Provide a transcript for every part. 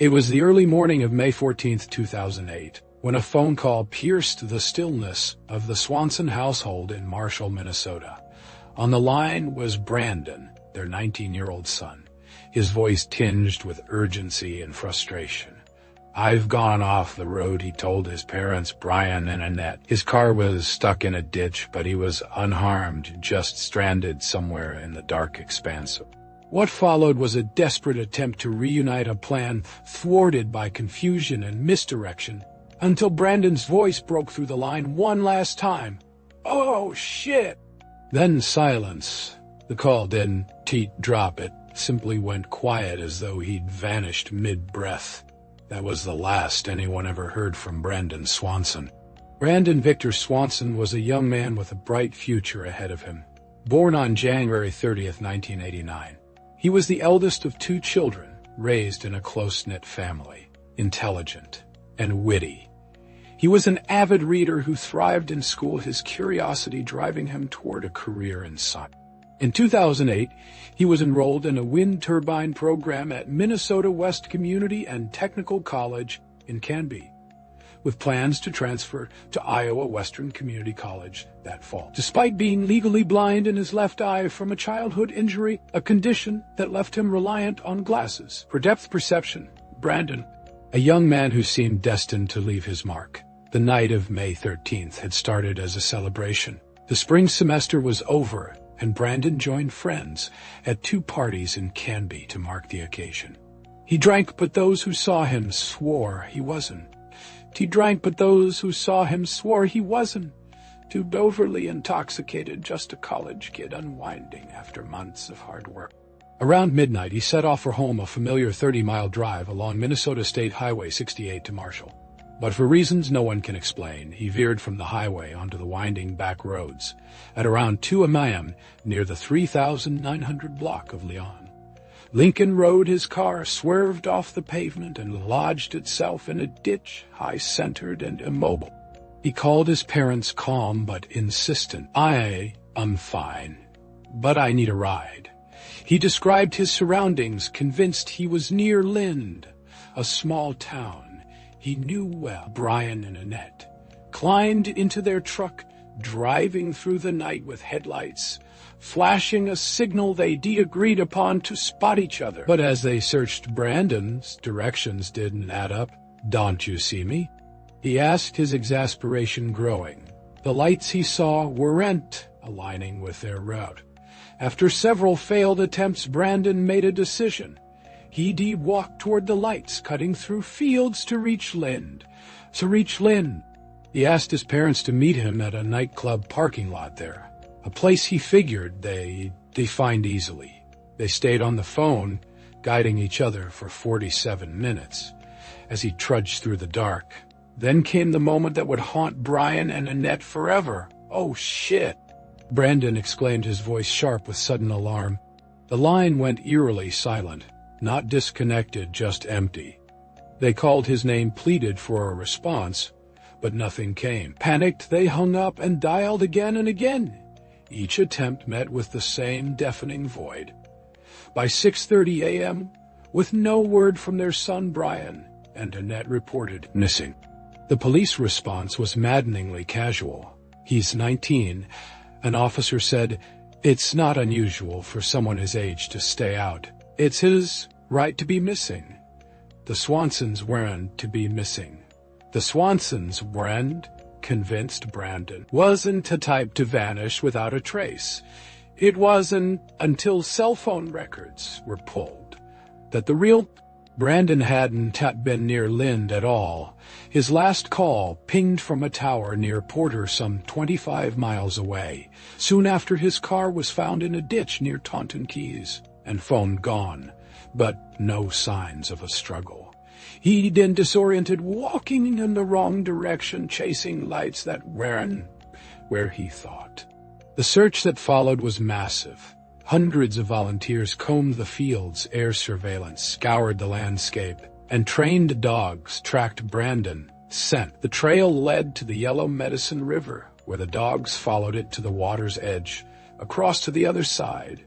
It was the early morning of May 14, 2008, when a phone call pierced the stillness of the Swanson household in Marshall, Minnesota. On the line was Brandon, their 19-year-old son, his voice tinged with urgency and frustration. "I've gone off the road," he told his parents, Brian and Annette. His car was stuck in a ditch, but he was unharmed, just stranded somewhere in the dark expanse. What followed was a desperate attempt to reunite a plan thwarted by confusion and misdirection, until Brandon's voice broke through the line one last time. "Oh, shit!" Then silence. The call didn't drop, it simply went quiet as though he'd vanished mid-breath. That was the last anyone ever heard from Brandon Swanson. Brandon Victor Swanson was a young man with a bright future ahead of him. Born on January 30, 1989. He was the eldest of two children, raised in a close-knit family, intelligent and witty. He was an avid reader who thrived in school, his curiosity driving him toward a career in science. In 2008, he was enrolled in a wind turbine program at Minnesota West Community and Technical College in Canby, with plans to transfer to Iowa Western Community College that fall. Despite being legally blind in his left eye from a childhood injury, a condition that left him reliant on glasses for depth perception, Brandon, a young man who seemed destined to leave his mark. The night of May 13th had started as a celebration. The spring semester was over, and Brandon joined friends at two parties in Canby to mark the occasion. He drank, but those who saw him swore he wasn't. He drank, but those who saw him swore he wasn't. Too overly intoxicated, just a college kid unwinding after months of hard work. Around midnight, he set off for home, a familiar 30-mile drive along Minnesota State Highway 68 to Marshall. But for reasons no one can explain, he veered from the highway onto the winding back roads at around 2 a.m. near the 3,900 block of Leon. Lincoln Road, his car swerved off the pavement and lodged itself in a ditch, high-centered and immobile. He called his parents, calm but insistent. I'm fine, but I need a ride." He described his surroundings, convinced he was near Lind, a small town he knew well. Brian and Annette climbed into their truck, driving through the night with headlights, flashing a signal they'd agreed upon to spot each other. But as they searched, Brandon's directions didn't add up. "Don't you see me?" he asked, his exasperation growing. The lights he saw weren't aligning with their route. After several failed attempts, Brandon made a decision. He'd walk toward the lights, cutting through fields to reach Lind. He asked his parents to meet him at a nightclub parking lot there, a place he figured they'd find easily. They stayed on the phone, guiding each other for 47 minutes as he trudged through the dark. Then came the moment that would haunt Brian and Annette forever. "Oh, shit!" Brandon exclaimed, his voice sharp with sudden alarm. The line went eerily silent. Not disconnected, just empty. They called his name, pleaded for a response, but nothing came. Panicked, they hung up and dialed again and again. Each attempt met with the same deafening void. By 6:30 a.m., with no word from their son Brian, and Annette reported missing. The police response was maddeningly casual. "He's 19. An officer said, "It's not unusual for someone his age to stay out. It's his right to be missing." The Swansons weren't to be missing. The Swansons weren't, convinced Brandon, wasn't the type to vanish without a trace. It wasn't until cell phone records were pulled that the real Brandon hadn't been near Lind at all. His last call pinged from a tower near Porter, some 25 miles away, soon after his car was found in a ditch near Taunton Keys, and phone gone, but no signs of a struggle. He'd been disoriented, walking in the wrong direction, chasing lights that weren't where he thought. The search that followed was massive. Hundreds of volunteers combed the fields, air surveillance scoured the landscape, and trained dogs tracked Brandon. The trail led to the Yellow Medicine River, where the dogs followed it to the water's edge, across to the other side,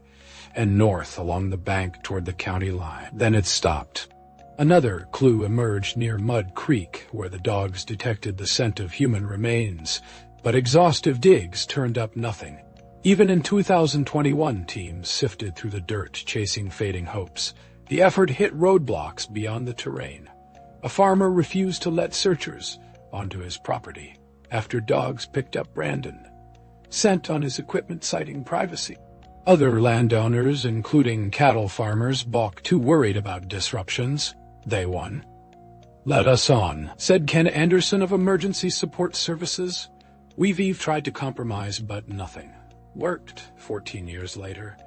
and north along the bank toward the county line. Then it stopped. Another clue emerged near Mud Creek, where the dogs detected the scent of human remains, but exhaustive digs turned up nothing. Even in 2021, teams sifted through the dirt chasing fading hopes. The effort hit roadblocks beyond the terrain. A farmer refused to let searchers onto his property after dogs picked up Brandon, scent on his equipment citing privacy. Other landowners, including cattle farmers, balked, too worried about disruptions. They won. "Let us on," said Ken Anderson of Emergency Support Services. "We've tried to compromise, but nothing worked." 14 years later,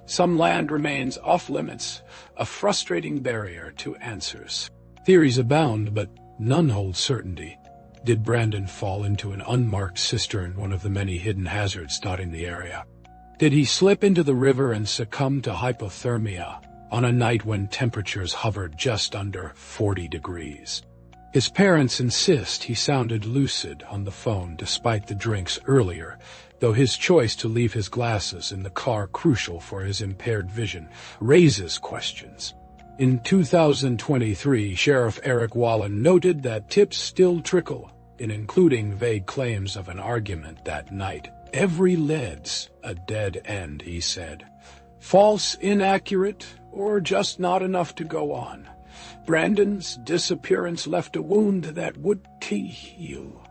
some land remains off-limits, a frustrating barrier to answers. Theories abound, but none hold certainty. Did Brandon fall into an unmarked cistern, one of the many hidden hazards dotting the area? Did he slip into the river and succumb to hypothermia on a night when temperatures hovered just under 40 degrees? His parents insist he sounded lucid on the phone despite the drinks earlier, though his choice to leave his glasses in the car, crucial for his impaired vision, raises questions. In 2023, Sheriff Eric Wallen noted that tips still trickle, including vague claims of an argument that night. "Every lead's a dead end," he said. "False, inaccurate, or just not enough to go on. Brandon's disappearance left a wound that would heal."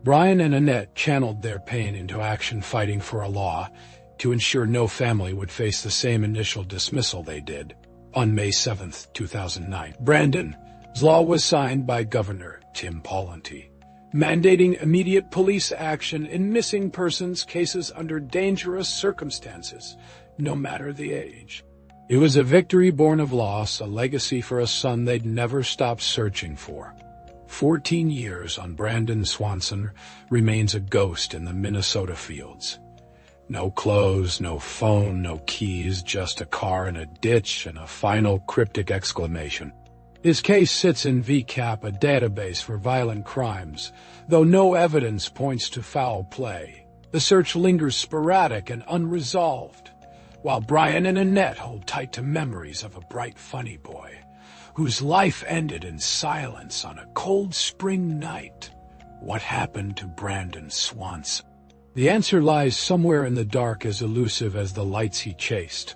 Brian and Annette channeled their pain into action, fighting for a law to ensure no family would face the same initial dismissal they did. On May 7, 2009, Brandon's law was signed by Governor Tim Pawlenty, mandating immediate police action in missing persons cases under dangerous circumstances, no matter the age. It was a victory born of loss, a legacy for a son they'd never stop searching for. 14 years on, Brandon Swanson remains a ghost in the Minnesota fields. No clothes, no phone, no keys, just a car in a ditch and a final cryptic exclamation. His case sits in VCAP, a database for violent crimes, though no evidence points to foul play. The search lingers sporadic and unresolved, while Brian and Annette hold tight to memories of a bright, funny boy whose life ended in silence on a cold spring night. What happened to Brandon Swanson? The answer lies somewhere in the dark, as elusive as the lights he chased.